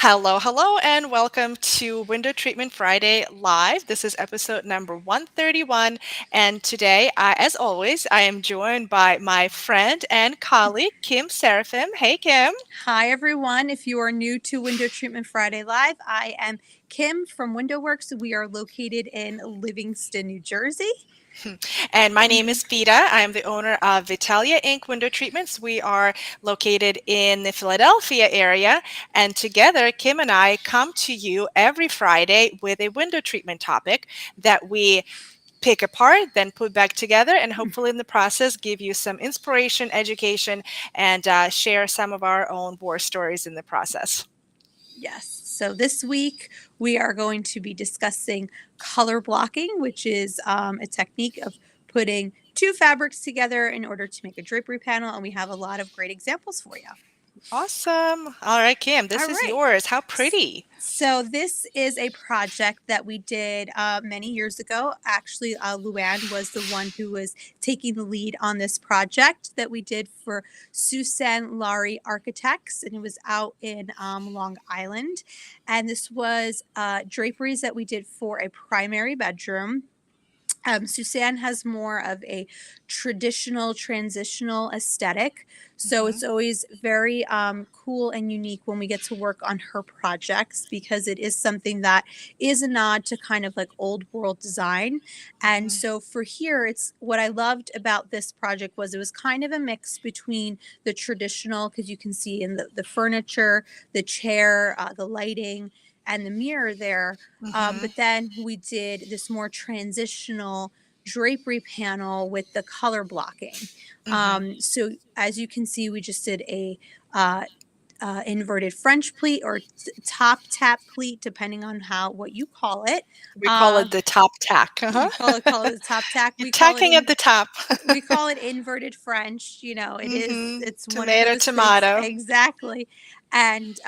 Hello, hello, and welcome to Window Treatment Friday Live. This is episode number 131. And today, as always, I am joined by my friend and colleague, Kim Seraphim. Hey, Kim. Hi, everyone. If you are new to Window Treatment Friday Live, I am Kim from WindowWorks. We are located in Livingston, New Jersey. And my name is Vida. I am the owner of Vitalia Inc. Window Treatments. We are located in the Philadelphia area. And together, Kim and I come to you every Friday with a window treatment topic that we pick apart, then put back together, and hopefully in the process give you some inspiration, education, and share some of our own war stories in the process. Yes. So this week we are going to be discussing color blocking, which is a technique of putting two fabrics together in order to make a drapery panel. And we have a lot of great examples for you. Awesome. All right, Kim, this All is right. yours. How pretty. So this is a project that we did many years ago. Actually, Luann was the one who was taking the lead on this project that we did for Susan Laurie Architects, and it was out in Long Island. And this was draperies that we did for a primary bedroom. Suzanne has more of a traditional transitional aesthetic. So Mhm. it's always very cool and unique when we get to work on her projects because it is something that is a nod to kind of like old world design. And Mhm. so for here, it's what I loved about this project was it was kind of a mix between the traditional, because you can see in the furniture, the chair, the lighting, and the mirror there, Mhm. but then we did this more transitional drapery panel with the color blocking. Mhm. So as you can see, we just did a uh, inverted French pleat or top tap pleat, depending on what you call it. We call Uh, it the top tack. Uh-huh. you call it the top tack. You're tacking at the top. We call it inverted French. You know, Mhm. it's one of Tomato, those things tomato. exactly. And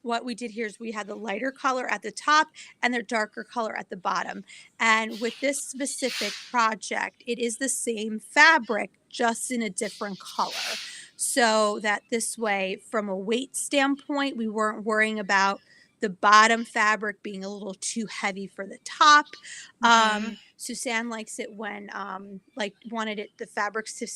what we did here is we had the lighter color at the top and the darker color at the bottom. And with this specific project, it is the same fabric, just in a different color. So that this way, from a weight standpoint, we weren't worrying about the bottom fabric being a little too heavy for the top. Mhm. Suzanne likes it when like wanted it the fabrics to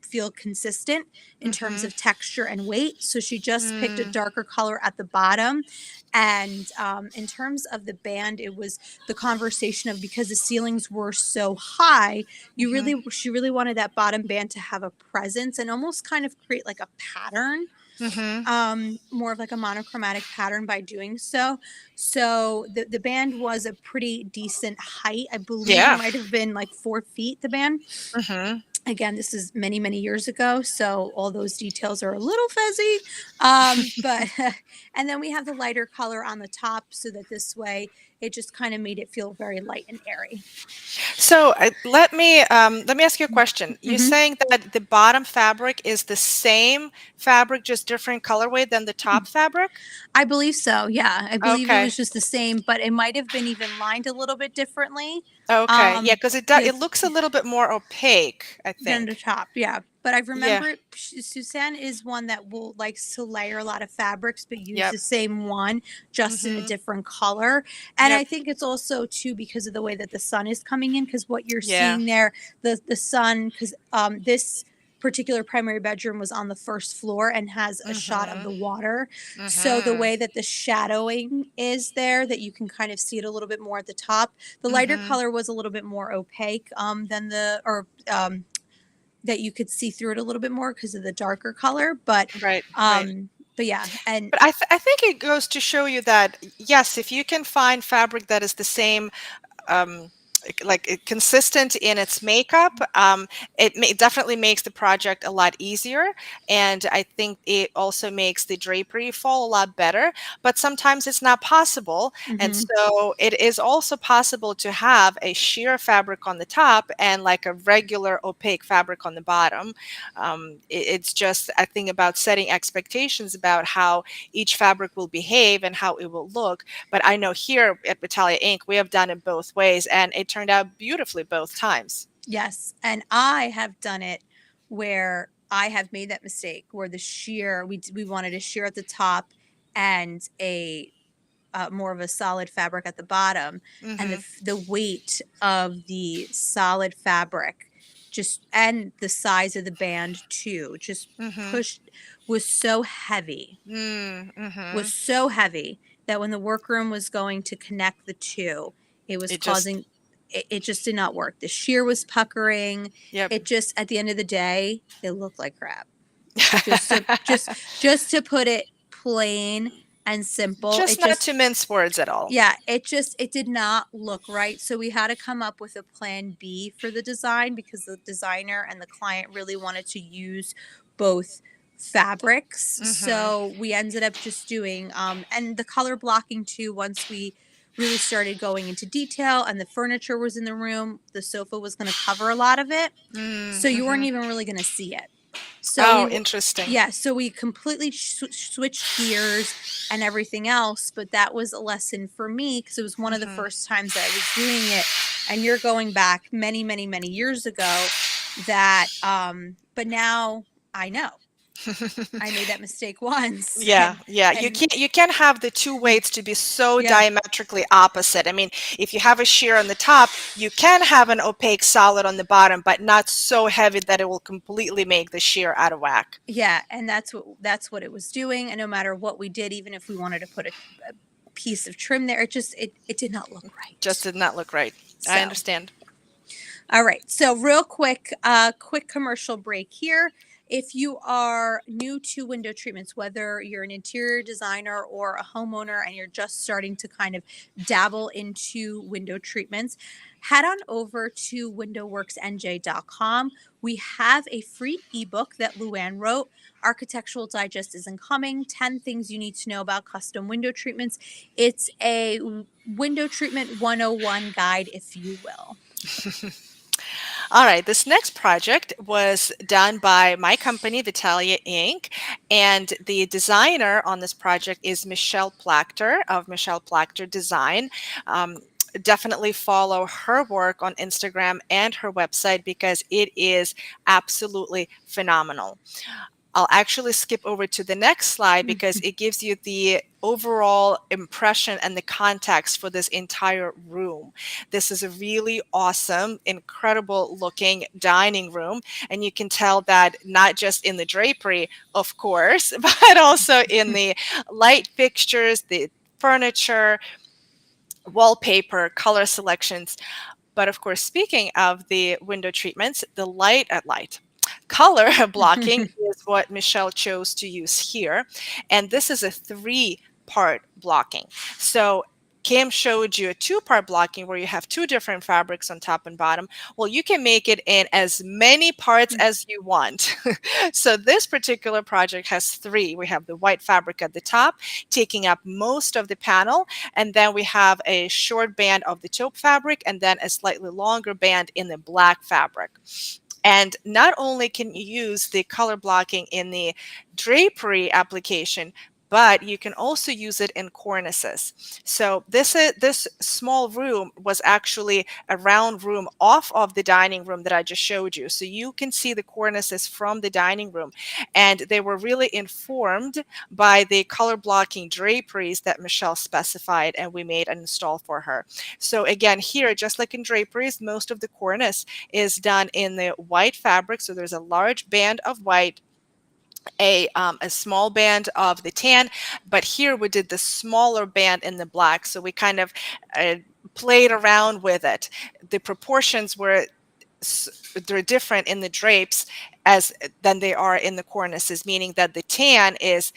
feel consistent in terms Mhm. of texture and weight. So she just picked a Mm. darker color at the bottom. And in terms of the band, it was the conversation of because the ceilings were so high, Mhm. she really wanted that bottom band to have a presence and almost kind of create like a pattern, Mhm. more of like a monochromatic pattern by doing so. So the band was a pretty decent height. I believe it Yeah. might have been like 4 feet, the band. Mhm. Again, this is many, many years ago, so all those details are a little fuzzy. But and then we have the lighter color on the top so that this way it just kind of made it feel very light and airy. So let me ask you a question. You're Hmm. saying that the bottom fabric is the same fabric, just different colorway than the top fabric? I believe so. Yeah, I believe it Okay. was just the same, but it might have been even lined a little bit differently. Okay. Yeah, Um, because it because looks a little bit more opaque, I than the think. top, yeah. But I Yeah. remember Suzanne is one that will likes to layer a lot of fabrics, but use Yep. the same one just in a Mhm. different color. And Yep. I think it's also too because of the way that the sun is coming in. Because what you're Yeah. seeing there, the sun, because this particular primary bedroom was on the first floor and has a shot of Mhm. the water. So the Mhm. way that the shadowing is there, that you can kind of see it a little bit more at the top. The lighter Mhm. color was a little bit more opaque than the or that you could see through it a little bit more because of the darker color. Right, right. But yeah, and But I think it goes to show you that yes, if you can find fabric that is the same um, consistent in its makeup, it definitely makes the project a lot easier. And I think it also makes the drapery fall a lot better. But sometimes it's not possible. And mhm. so it is also possible to have a sheer fabric on the top and like a regular opaque fabric on the bottom. It's just, I think, about setting expectations about how each fabric will behave and how it will look. But I know here at Battaglia Inc., we have done it both ways, and it turned out beautifully both times. Yes, and I have done it where I have made that mistake where the sheer we wanted a sheer at the top and a more of a solid fabric at the bottom, and Mm-hmm. the weight of the solid fabric just and the size of the band too just Mm-hmm. pushed was so heavy Mm-hmm. was so heavy that when the workroom was going to connect the two, it was It just, causing it just did not work. The shear was puckering. yep. It just at the end of the day, it looked like crap. Just to put it plain and simple, Just not to mince words at all. yeah, it did not look right. So we had to come up with a plan B for the design because the designer and the client really wanted to use both fabrics. Mm-hmm. So we ended up just doing and the color blocking too once we really started going into detail and the furniture was in the room, the sofa was going to cover a lot of it. So you weren't Mm-hmm. even really going to see it. So Oh, interesting. yeah, so we completely switched gears and everything else, but that was a lesson for me because it was one of the Mm-hmm. first times that I was doing it, and you're going back many, many, many years ago. That, but now I know I made that mistake once, Yeah, yeah. and You can't have the two weights to be so yeah, diametrically opposite. I mean, if you have a shear on the top, you can have an opaque solid on the bottom, but not so heavy that it will completely make the shear out of whack. yeah, and that's what it was doing. And no matter what we did, even if we wanted to put a piece of trim there, it did not look Just right. did not look right. I So. understand. All right. So real quick commercial break here. If you are new to window treatments, whether you're an interior designer or a homeowner and you're just starting to kind of dabble into window treatments, head on over to windowworksnj.com. We have a free ebook that Luann wrote. Architectural Digest is incoming. 10 things you need to know about custom window treatments. It's a window treatment 101 guide, if you will. All right, this next project was done by my company, Vitalia Inc., and the designer on this project is Michelle Plachter of Michelle Plachter Design. Um, Definitely follow her work on Instagram and her website because it is absolutely phenomenal. I'll actually skip over to the next slide because it gives you the overall impression and the context for this entire room. This is a really awesome, incredible looking dining room. And you can tell that not just in the drapery, of course, but also in the light fixtures, the furniture, wallpaper, color selections. But of course, speaking of the window treatments, the light color blocking is what Michelle chose to use here. And this is a three-part blocking. So Kim showed you a two-part blocking where you have two different fabrics on top and bottom. Well, you can make it in as many parts as you want. So this particular project has three. We have the white fabric at the top, taking up most of the panel, and then we have a short band of the taupe fabric, and then a slightly longer band in the black fabric. And not only can you use the color blocking in the drapery application, but you can also use it in cornices. So this small room was actually a round room off of the dining room that I just showed you. So you can see the cornices from the dining room, and they were really informed by the color blocking draperies that Michelle specified and we made and installed for her. So again, here, just like in draperies, most of the cornice is done in the white fabric. So there's a large band of white, a small band of the tan, but here we did the smaller band in the black. So we kind of played around with it. The proportions were they're different in the drapes as than they are in the cornices, meaning that the tan is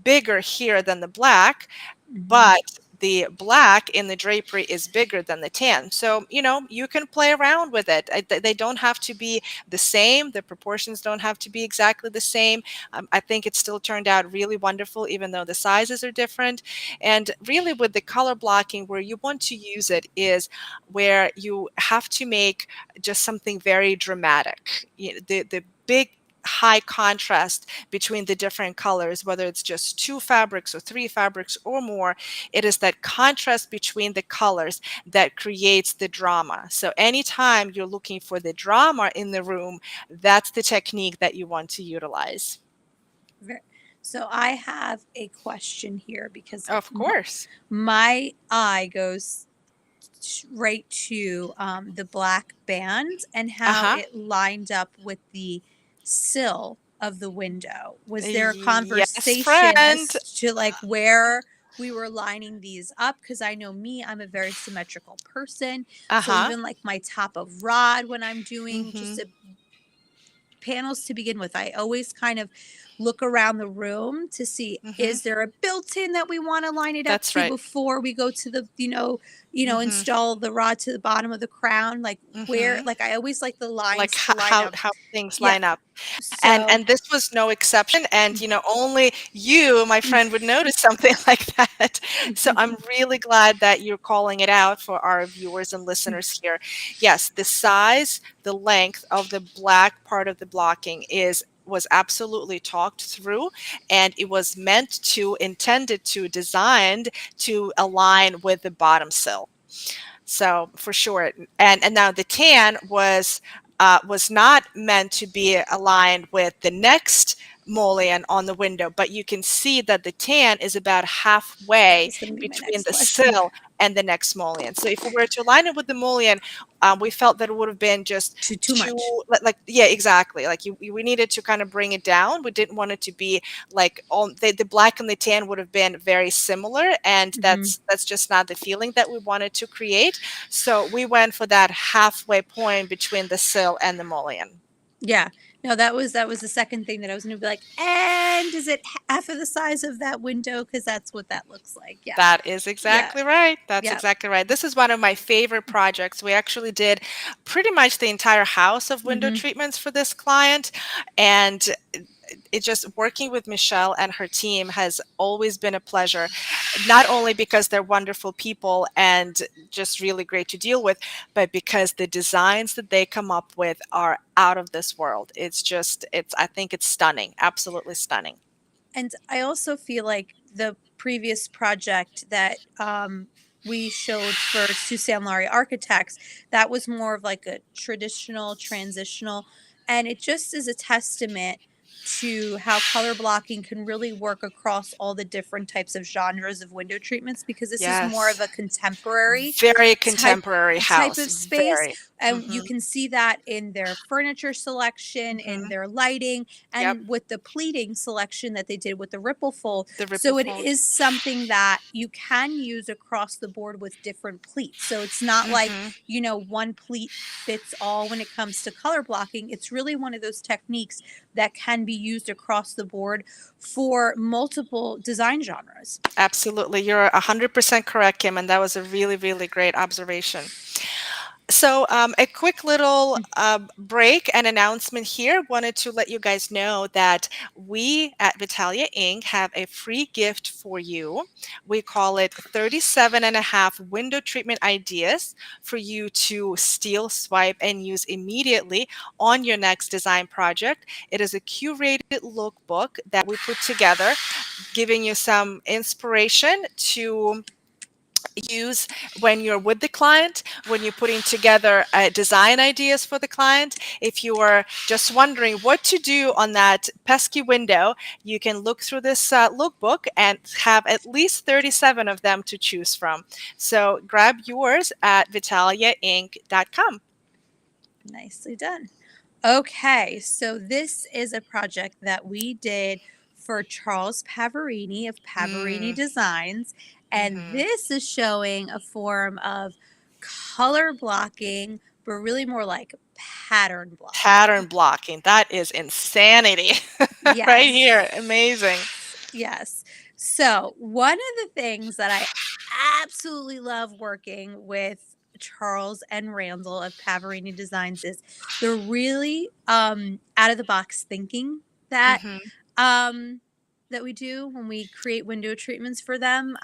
bigger here than the black, but the black in the drapery is bigger than the tan. So, you can play around with it. They don't have to be the same. The proportions don't have to be exactly the same. I think it still turned out really wonderful, even though the sizes are different. And really, with the color blocking, where you want to use it is where you have to make just something very dramatic. The big high contrast between the different colors, whether it's just two fabrics or three fabrics or more, it is that contrast between the colors that creates the drama. So anytime you're looking for the drama in the room, that's the technique that you want to utilize. So I have a question here because Of course. my eye goes right to the black band and how Uh-huh. it lined up with the sill of the window. Was there a Yes, conversation friend. as to like where we were lining these up? Because I know me, I'm a very symmetrical person. So Uh-huh. even like my top of rod when I'm doing just Mhm. a panels to begin with. I always kind of look around the room to see Mhm. is there a built-in that we want to line it up That's to right. before we go to the Mhm. install the rod to the bottom of the crown, like where, Mhm. like I always like the Like lines to ho line how up. how things Yeah. line up. So And this was no exception, and, only you, my friend, would notice something like that. So I'm really glad that you're calling it out for our viewers and listeners here. Yes, the size, the length of the black part of the blocking was absolutely talked through, and it was intended to, designed to align with the bottom sill. So for sure, and now the tan was not meant to be aligned with the next mullion on the window, but you can see that the tan is about that halfway was going to be my between next the question. sill and the next mullion. So if we were to align it with the mullion, we felt that it would have been just Too too much. yeah, exactly. Like we needed to kind of bring it down. We didn't want it to be like all the black and the tan would have been very similar, and Hmm. that's just not the feeling that we wanted to create. So we went for that halfway point between the sill and the mullion. Yeah. No, that was the second thing that I was going to be like, and is it half of the size of that window? Because that's what that looks like. Yeah. That is Yeah. exactly right. That's Yeah. exactly right. This is one of my favorite projects. We actually did pretty much the entire house of window Hmm. treatments for this client. And it just working with Michelle and her team has always been a pleasure, not only because they're wonderful people and just really great to deal with, but because the designs that they come up with are out of this world. I think it's stunning, absolutely stunning. And I also feel like the previous project that we showed for Suzanne Laurie Architects, that was more of like a traditional, transitional, and it just is a testament to how color blocking can really work across all the different types of genres of window treatments because this is more of Yes. a contemporary Very type contemporary type house, of space, very. and you Mhm, can see that in their furniture selection, in mhm. their lighting, Yep, and with the pleating selection that they did with the ripple fold. the ripple So it fold. is something that you can use across the board with different pleats. So it's not like, Mhm. one pleat fits all when it comes to color blocking. It's really one of those techniques that can be used across the board for multiple design genres. Absolutely. You're 100% correct, Kim, and that was a really, really great observation. So, a quick little break and announcement here. Wanted to let you guys know that we at Vitalia Inc. have a free gift for you. We call it 37 and a half window treatment ideas for you to steal, swipe, and use immediately on your next design project. It is a curated lookbook that we put together, giving you some inspiration to use when you're with the client, when you're putting together design ideas for the client. If you are just wondering what to do on that pesky window, you can look through this lookbook and have at least 37 of them to choose from. So grab yours at vitaliainc.com. Nicely done. Okay, so this is a project that we did for Charles Pavarini of Pavarini Mm, Designs, and hmm. this is showing a form of color blocking, but really more like pattern Pattern blocking. blocking. That is insanity right here. Amazing. Yes. So, one of the things that I absolutely love working with Charles and Randall of Pavarini Designs is the really out of the box thinking that Hmm. um that we do when we create window treatments for them.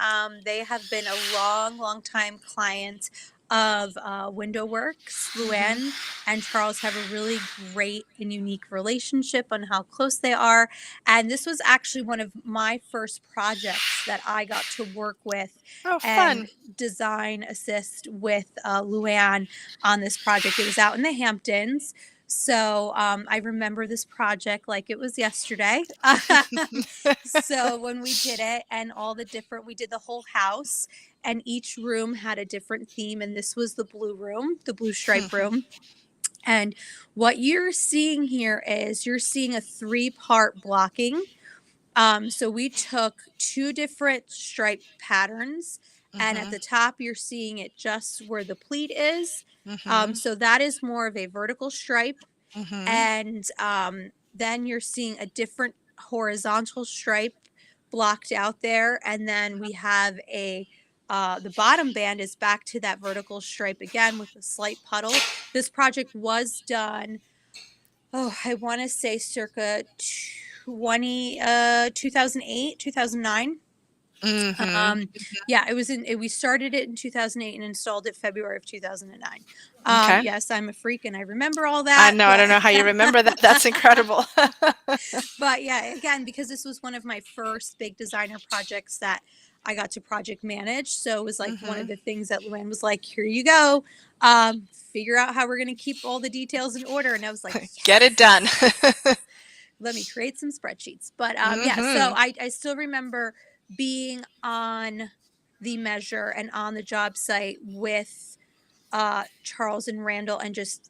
They have been a long, long time client of Window Works. Hmm. Luann and Charles have a really great and unique relationship on how close they are. And this was actually one of my first projects that I got to work with Oh, and fun. design assist with Luann on this project. It was out in the Hamptons. So I remember this project like it was yesterday. So when we did it and all the different, we did the whole house and each room had a different theme. And this was the blue room, the blue stripe room. And what you're seeing here is you're seeing a three-part blocking. So we took two different stripe patterns, and at Mhm. the top you're seeing it just where the pleat is. Mhm. So that is more of a vertical stripe, Mhm. and then you're seeing a different horizontal stripe blocked out there, and then we have a the bottom band is back to that vertical stripe again with a slight puddle. This project was done, oh, I want to say circa 2008, 2009. Mhm. Um, yeah, it was we started it in 2008 and installed it February of 2009. Okay. Yes, I'm a freak and I remember all I that, know. I but don't know how you remember that. That's incredible. but yeah, again, because this was one of my first big designer projects that I got to project manage. So it was like one of Mhm. the things that Luann was like, here you go. Figure out how we're going to keep all the details in order. And I was like, Get it done. yes, let me create some spreadsheets. But yeah, so Mhm. I still remember being on the measure and on the job site with Charles and Randall and just,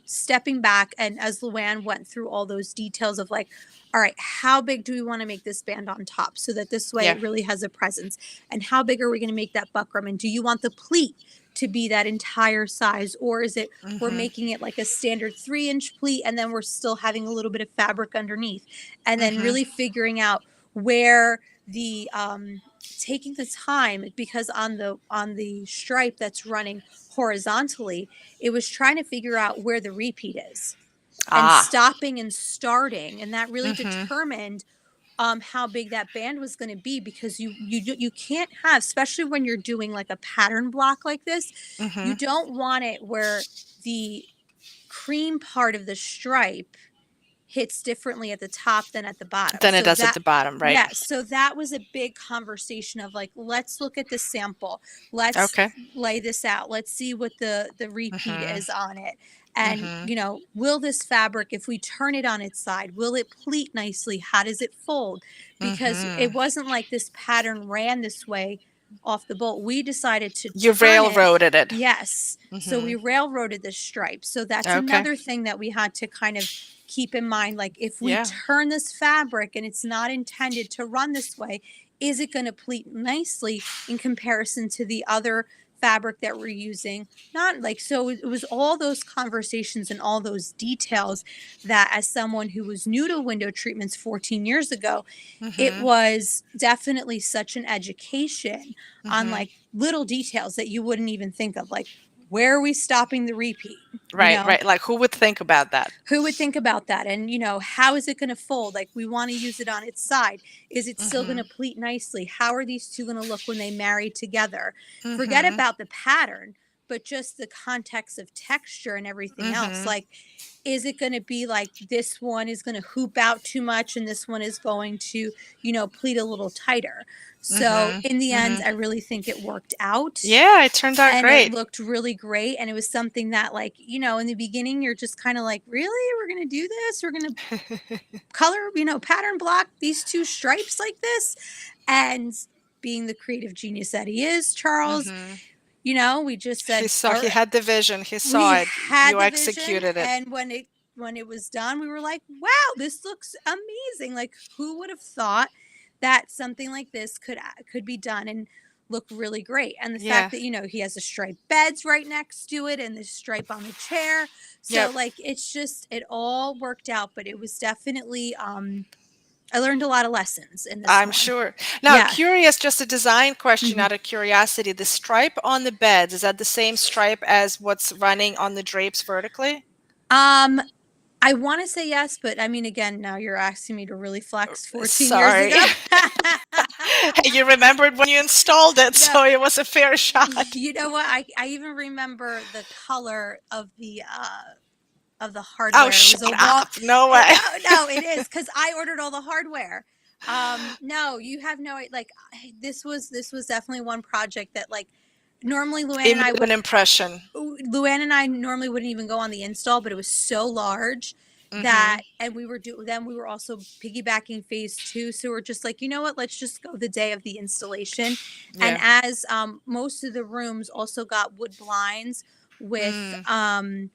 stepping back. And as Luann went through all those details of like, all right, how big do we want to make this band on top so that this way Yeah. it really has a presence? And how big are we going to make that buckram? And do you want the pleat to be that entire size? Or is it we're Mhm. making it like a standard 3-inch pleat and then we're still having a little bit of fabric underneath? And then Mhm. really figuring out where the taking the time, because on the stripe that's running horizontally, it was trying to figure out where the repeat is and Ah. stopping and starting, and that really Mhm. determined how big that band was going to be, because you can't have, especially when you're doing like a pattern block like this, you Mhm. don't want it where the cream part of the stripe hits differently at the top than at the bottom. Then it So does at that, the bottom, right? yes, so that was a big conversation of like, let's look at the sample. Let's Okay. lay this out. Let's see what the repeat Mhm. is on it. And, Mhm. will this fabric, if we turn it on its side, will it pleat nicely? How does it fold? Because it Mhm. wasn't like this pattern ran this way off the bolt. We decided to You turn it. railroaded it. Yes. So we Mhm. railroaded the stripe. So that's Okay. another thing that we had to kind of keep in mind. Like, if we Yeah. turn this fabric and it's not intended to run this way, is it going to pleat nicely in comparison to the other fabric that we're using? Not like, so it was all those conversations and all those details that, as someone who was new to window treatments 14 years ago, it Mhm. was definitely such an education on Mhm. like little details that you wouldn't even think of, like, where are we stopping the repeat, Right, right. Like, who would think about that? who would think about that? And how is it going to fold? Like, we want to use it on its side. Is it still going to Mhm. pleat nicely? How are these two going to look when they marry together? Forget Mhm. about the pattern, but just the context of texture and everything else. Mhm. Like, is it going to be like this one is going to hoop out too much and this one is going to, pleat a little tighter? So Mhm. in the end, Mhm. I really think it worked out Yeah, it turned out and it great. looked really great. And it was something that, like, in the beginning, you're just kind of like, really? We're going to do this? We're going to color, pattern block these two stripes like this? And being the creative genius that he is, Charles, Mhm. we just said, all He right, had the vision, he we saw it, had you the vision. executed it. And when it was done, we were like, wow, this looks amazing. Like, who would have thought that something like this could be done and look really great? And the fact Yeah. that, he has the striped beds right next to it and the stripe on the chair. So Yep. like, it's just, it all worked out. But it was definitely, I learned a lot of lessons in this I'm one. sure. Now, Yeah. curious, just a design question Mhm. out of curiosity. The stripe on the beds, is that the same stripe as what's running on the drapes vertically? um I want to say yes, but I mean, again, now you're asking me to really flex 14 years Sorry. ago. Hey, you remembered when you installed it, No, so it was a fair shot. you know what? I even remember the color of the Oh, hardware. It shut was a wall. up. No way. No, no, it is because I ordered all the hardware. No, you have no, like, this was definitely one project that, like, normally Immediate an impression. Luann and I normally wouldn't even go on the install, but it was so large Mm-hmm. that, and we were also piggybacking phase two. So we're just like, you know what, let's just go the day of the installation. And Yeah. as most of the rooms also got wood blinds Mm.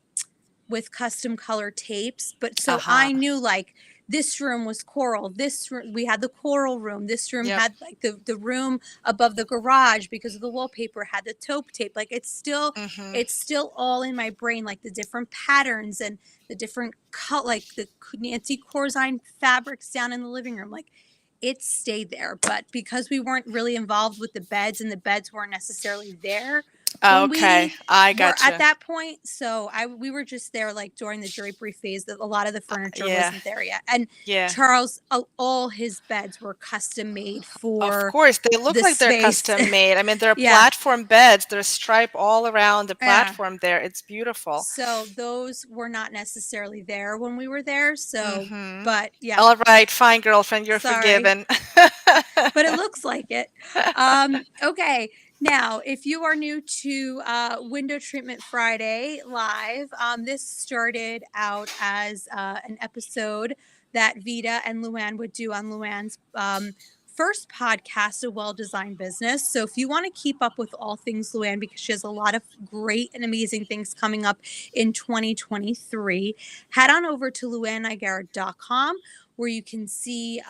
with custom color tapes. But so Uh-huh. I knew like this room was coral. This room, we had the coral room. This room Yep. had like the room above the garage because of the wallpaper had the taupe tape. Like Mm-hmm. it's still all in my brain, like the different patterns and the different cut, like the Nancy Corzine fabrics down in the living room. Like it stayed there. But because we weren't really involved with the beds and the beds weren't necessarily there when Okay, we I were at gotcha. that point, so I we were just there like during the drapery phase that a lot of the furniture Yeah. wasn't there yet. And Yeah. Charles, all his beds were custom made Of for course, they look the like they're space. custom made. I mean, they're Yeah. platform beds. There's stripe all around the Yeah. platform there. It's beautiful. So those were not necessarily there when we were there. So, Mm-hmm. but yeah, All right, fine, girlfriend, you're sorry. forgiven. But it looks like it. Okay. Now, if you are new to Window Treatment Friday live, this started out as an episode that Vita and Luann would do on Luann's first podcast, A Well Designed Business. So if you want to keep up with all things Luann, because she has a lot of great and amazing things coming up in 2023, head on over to luannigara.com where you can see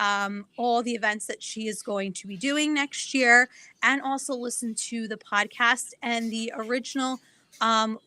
all the events that she is going to be doing next year and also listen to the podcast and the original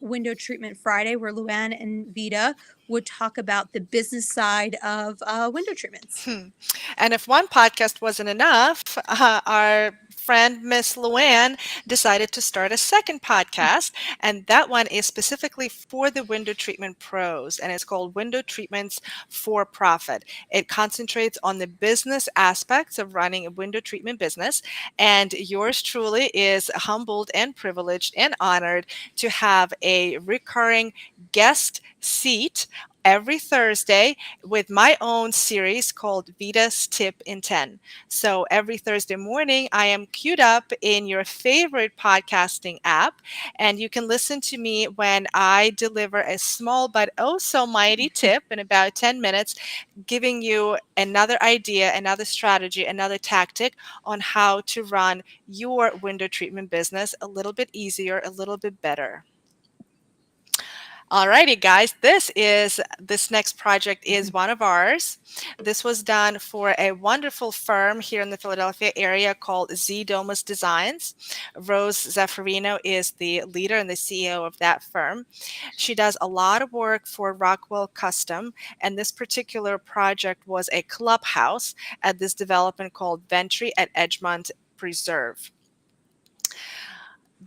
Window Treatment Friday, where Luann and Vita would talk about the business side of window treatments. Hmm. And if one podcast wasn't enough, our friend Miss Luann decided to start a second podcast, and that one is specifically for the window treatment pros, and it's called Window Treatments for Profit. It concentrates on the business aspects of running a window treatment business, and yours truly is humbled and privileged and honored to have a recurring guest seat every Thursday with my own series called Vita's Tip in 10. So every Thursday morning, I am queued up in your favorite podcasting app, and you can listen to me when I deliver a small but oh so mighty tip in about 10 minutes, giving you another idea, another strategy, another tactic on how to run your window treatment business a little bit easier, a little bit better. Alrighty, guys, this next project is one of ours. This was done for a wonderful firm here in the Philadelphia area called Z Domus Designs. Rose Zaffarino is the leader and the CEO of that firm. She does a lot of work for Rockwell Custom, and this particular project was a clubhouse at this development called Ventry at Edgemont Preserve.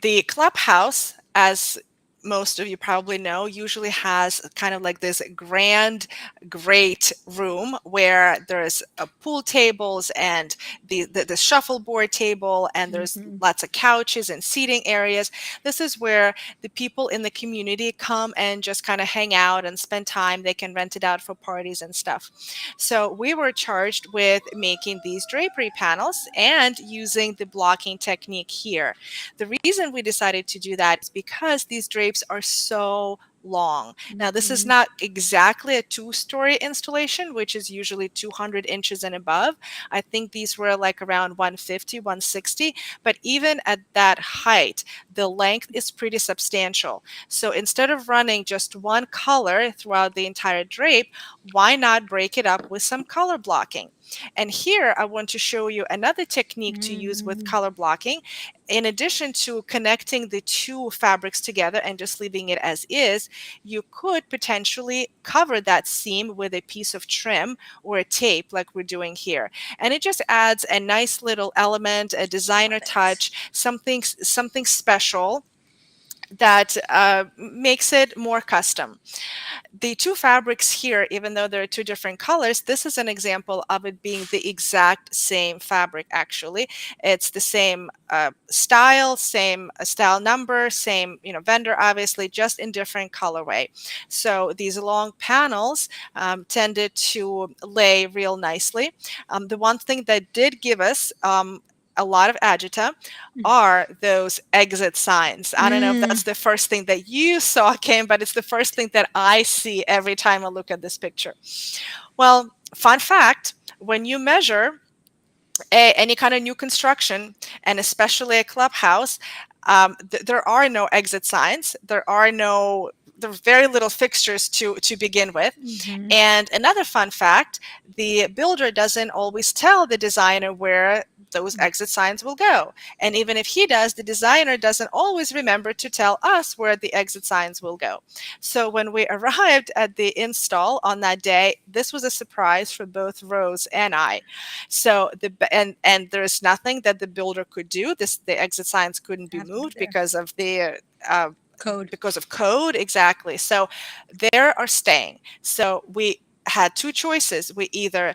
The clubhouse, as most of you probably know, usually has kind of like this grand, great room where there's pool tables and the shuffleboard table, and there's Mm-hmm. lots of couches and seating areas. This is where the people in the community come and just kind of hang out and spend time. They can rent it out for parties and stuff. So we were charged with making these drapery panels and using the blocking technique here. The reason we decided to do that is because these drapes are so long. Now, this is Mm-hmm. not exactly a two-story installation, which is usually 200 inches and above. I think these were like around 150, 160, but even at that height, the length is pretty substantial. So instead of running just one color throughout the entire drape, why not break it up with some color blocking? And here I want to show you another technique to use with Mm-hmm. color blocking. In addition to connecting the two fabrics together and just leaving it as is, you could potentially cover that seam with a piece of trim or a tape like we're doing here. And it just adds a nice little element, a designer Love it. touch, something special that makes it more custom. The two fabrics here, even though they're two different colors, this is an example of it being the exact same fabric, actually. It's the same style, same style number, same vendor, obviously, just in different colorway. So these long panels tended to lay real nicely. The one thing that did give us a lot of agita are those exit signs. I don't know if Mm, that's the first thing that you saw, Kim, but it's the first thing that I see every time I look at this picture. Well, fun fact, when you measure any kind of new construction, and especially a clubhouse, there are no exit signs. There's very little fixtures to begin with. mhm, And another fun fact, the builder doesn't always tell the designer where those exit signs will go. And even if he does, the designer doesn't always remember to tell us where the exit signs will go. So when we arrived at the install on that day, this was a surprise for both Rose and I. So and there's nothing that the builder could do. The exit signs couldn't be have to be moved there. uh, Code. because of code. Exactly. So there are staying. So we had two choices. We either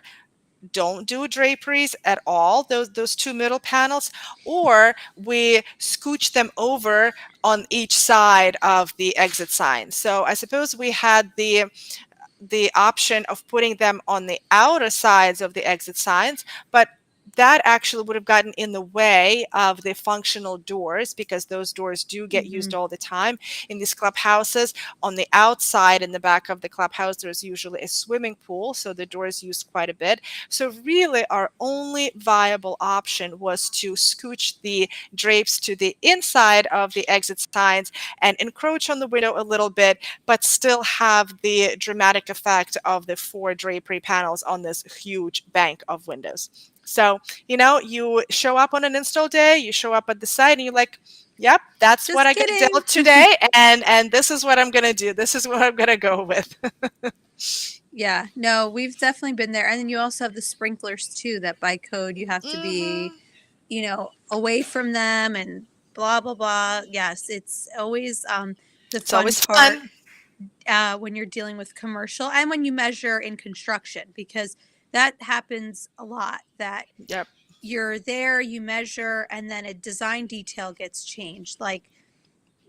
don't do draperies at all, those two middle panels, or we scooch them over on each side of the exit sign. So I suppose we had the option of putting them on the outer sides of the exit signs, but that actually would have gotten in the way of the functional doors, because those doors do get used Mhm. all the time in these clubhouses. On the outside, in the back of the clubhouse, there's usually a swimming pool, so the door is used quite a bit. So really our only viable option was to scooch the drapes to the inside of the exit signs and encroach on the window a little bit, but still have the dramatic effect of the four drapery panels on this huge bank of windows. So, you show up on an install day, you show up at the site, and you're like, yep, that's what Just I got kidding. dealt today, and this is what I'm gonna do. This is what I'm gonna go with. Yeah, no, we've definitely been there. And then you also have the sprinklers too, that by code you have to be, Hmm. away from them and blah blah blah. Yes, it's always the It's fun always part fun. when you're dealing with commercial and when you measure in construction, because that happens a lot. That Yep. you're there, you measure, and then a design detail gets changed. Like,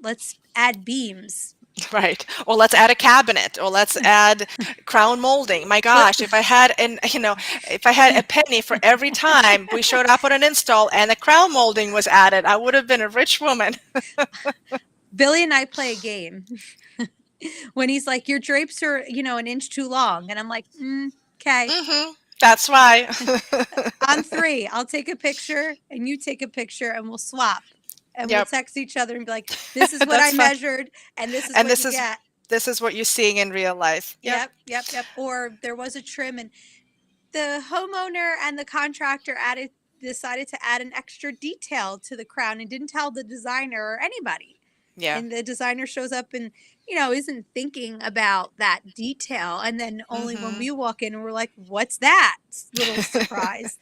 let's add beams. Right. Or let's add a cabinet, or let's add crown molding. My Let gosh, if I had a penny for every time we showed up on an install and the crown molding was added, I would have been a rich woman. Billy and I play a game when he's like, "Your drapes are, an inch too long," and I'm like, "Okay, That's why. on three, I'll take a picture and you take a picture and we'll swap." And we'll Yep. text each other and be like, "This is what I That's fun. measured, and this is And what this you is get." this is what you're seeing in real life. Yep. Yep, yep, yep. Or there was a trim, and the homeowner and the contractor decided to add an extra detail to the crown and didn't tell the designer or anybody. Yeah. And the designer shows up and, isn't thinking about that detail. And then only when Hmm. we walk in, we're like, "What's that?" Little surprise.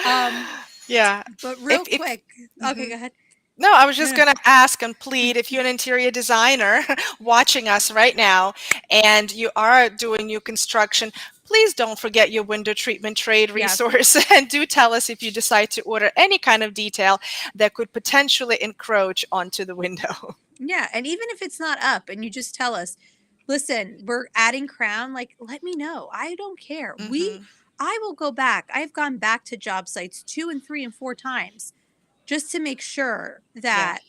Um, Yeah. but real If quick, okay, mhm. go ahead. No, I was No, just no. going to ask and plead, if you're an interior designer watching us right now and you are doing new construction, please don't forget your window treatment trade Yeah. resource, and do tell us if you decide to order any kind of detail that could potentially encroach onto the window. Yeah. And even if it's not up and you just tell us, "Listen, we're adding crown," like, let me know. I don't care. Hmm. I will go back. I've gone back to job sites 2 and 3 and 4 times just to make sure Yeah. that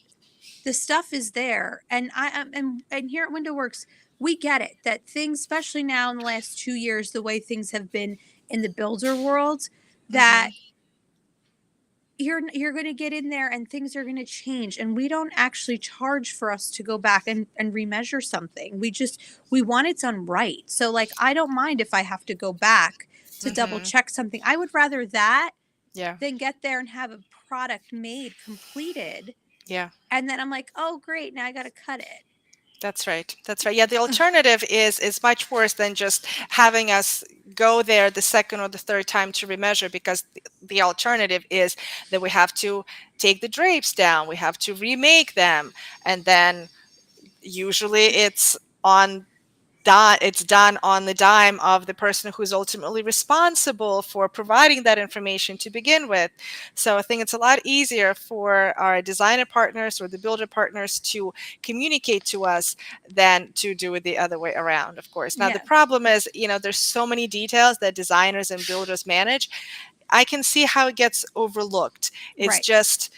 the stuff is there. And and here at Window Works, we get it that things, especially now in the last 2 years, the way things have been in the builder world, that Hmm. you're going to get in there and things are going to change, and we don't actually charge for us to go back and remeasure something. We want it done right. So, like, I don't mind if I have to go back to double Hmm. check something. I would rather that Yeah. than get there and have a product made completed, Yeah. and then I'm like, "Oh great, now I got to cut it." That's right. That's right. Yeah, the alternative is much worse than just having us go there the second or the third time to remeasure, because the alternative is that we have to take the drapes down, we have to remake them, and then usually it's done on the dime of the person who's ultimately responsible for providing that information to begin with. So I think it's a lot easier for our designer partners or the builder partners to communicate to us than to do it the other way around, of course. Now, the Yeah. problem is, there's so many details that designers and builders manage. I can see how it gets overlooked. It's Right. just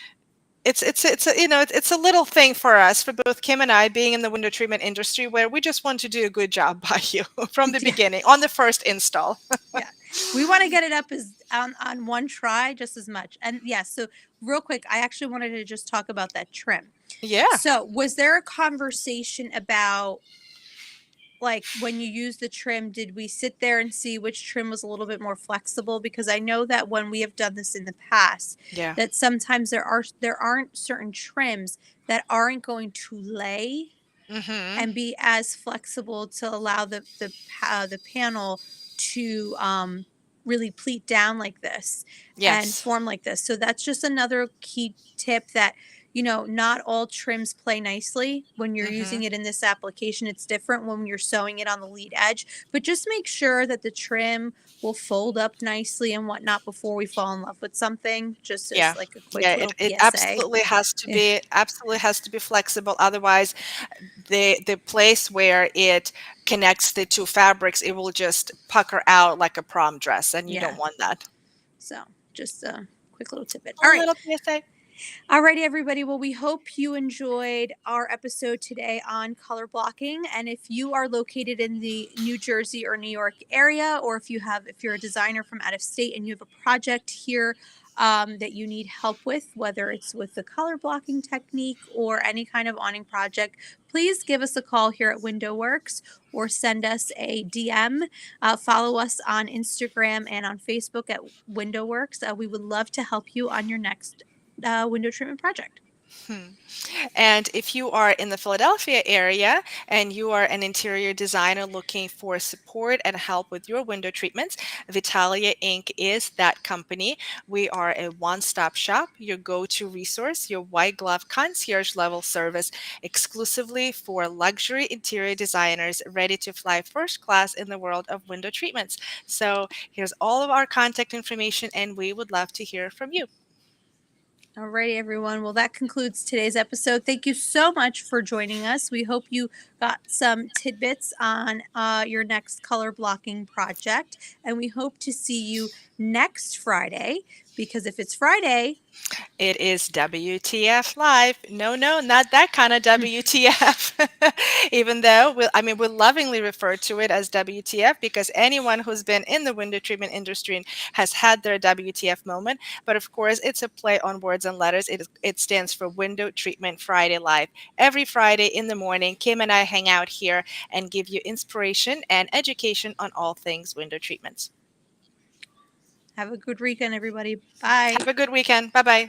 it's a, it's a little thing for us, for both Kim and I, being in the window treatment industry, where we just want to do a good job by you from the Yeah. beginning on the first install. Yeah. We want to get it up as on one try just as much. And yeah, so real quick, I actually wanted to just talk about that trim. Yeah. So, was there a conversation about like when you use the trim, did we sit there and see which trim was a little bit more flexible? Because I know that when we have done this in the past, Yeah. that sometimes there aren't certain trims that aren't going to lay Mhm. and be as flexible to allow the panel to really pleat down like this and Yes. form like this. So that's just another key tip that not all trims play nicely when you're using Mhm. it in this application. It's different when you're sewing it on the lead edge, but just make sure that the trim will fold up nicely and whatnot before we fall in love with something. Just as Yeah. like a quick Yeah, little it PSA. absolutely has to be flexible. Otherwise, the place where it connects the two fabrics, it will just pucker out like a prom dress, and you Yeah. don't want that. So just a quick little tidbit. A All right. little PSA. Alrighty, everybody. Well, we hope you enjoyed our episode today on color blocking. And if you are located in the New Jersey or New York area, or if you're a designer from out of state and you have a project here that you need help with, whether it's with the color blocking technique or any kind of awning project, please give us a call here at WindowWorks or send us a DM. Follow us on Instagram and on Facebook at WindowWorks. We would love to help you on your next window treatment project. Hmm. And if you are in the Philadelphia area and you are an interior designer looking for support and help with your window treatments, Vitalia Inc. is that company. We are a one-stop shop, your go-to resource, your white glove concierge level service exclusively for luxury interior designers ready to fly first class in the world of window treatments. So here's all of our contact information, and we would love to hear from you. Alrighty, everyone. Well, that concludes today's episode. Thank you so much for joining us. We hope you got some tidbits on your next color blocking project, and we hope to see you next Friday. Because if it's Friday, It is WTF Live. No, no, not that kind of WTF. Even though we lovingly refer to it as WTF because anyone who's been in the window treatment industry and has had their WTF moment. But of course, it's a play on words and letters. It stands for Window Treatment Friday Live. Every Friday in the morning, Kim and I hang out here and give you inspiration and education on all things window treatments. have a good weekend, everybody. Bye. Have a good weekend. Bye bye.